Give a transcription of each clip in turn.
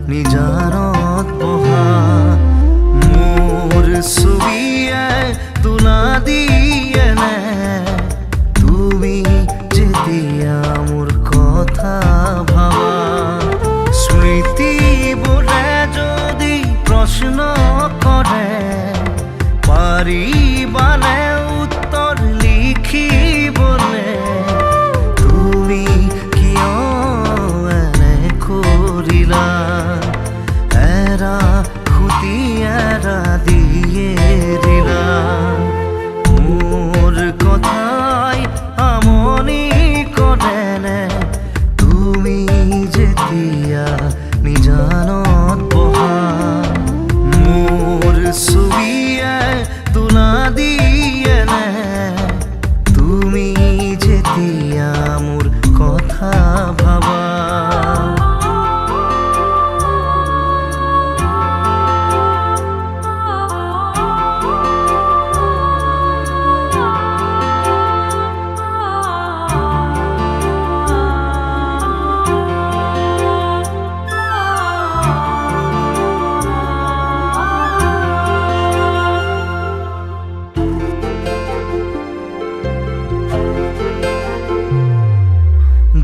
নিজানত বহা মোৰ ছবিয়ে তোলা দিয়ে নে তুমি যেতিয়া মোৰ কথা ভাবা স্মৃতিবোৰে যদি প্ৰশ্ন কৰে পাৰিবানে উত্তৰ লিখিবলে তুমি কিয় এনে কৰিলা এৰা খুটি এৰা দিয়ে দিলা মোৰ কথাই আমনি কৰেনে তুমি যেতিয়া নিজানত বহা মোৰ ছবিয়ে তোলা দিয়ে নে তুমি যেতিয়া মোৰ কথা ভাবা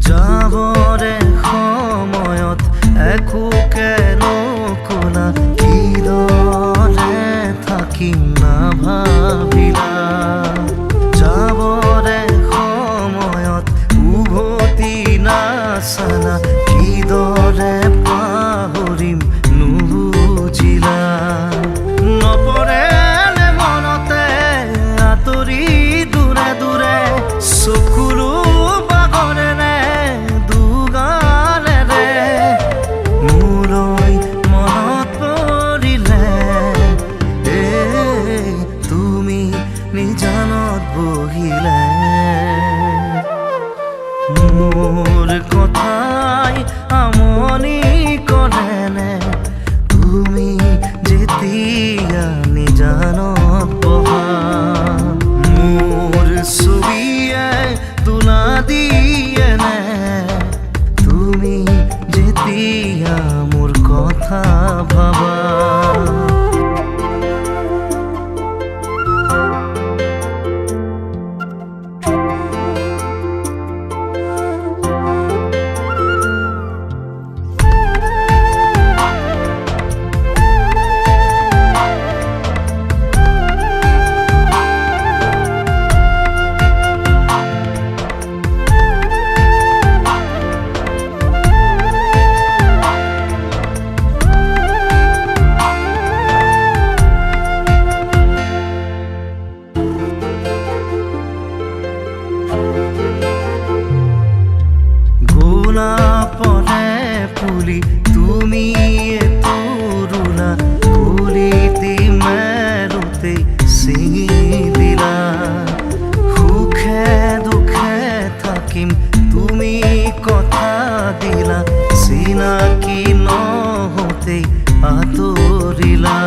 যাবৰে সময়ত একোকে নকলা কিদৰে থাকিম নাভাবিলা যাবৰে সময়ত উভতি নাচালা কিদৰে পাহৰিম নুবুজিলা নপৰেনে মনতে আঁতৰি দূৰে দূৰে চকুলো নিজানত বহিলে মোৰ কথাই আমনি কৰেনে তুমি যেতিয়া নিজানত বহা মোৰ ছবিয়ে তোলা দিয়ে নে তুমি যেতিয়া মোৰ কথা ভাবা গোলাপনে ফুলি তুমি তৰুণা ফুলিতি মেৰুতে ছিঙি দিলা সুখে দুখে থাকিম তুমি কথা দিলা চিনাকি নহওঁতেই আঁতৰিলা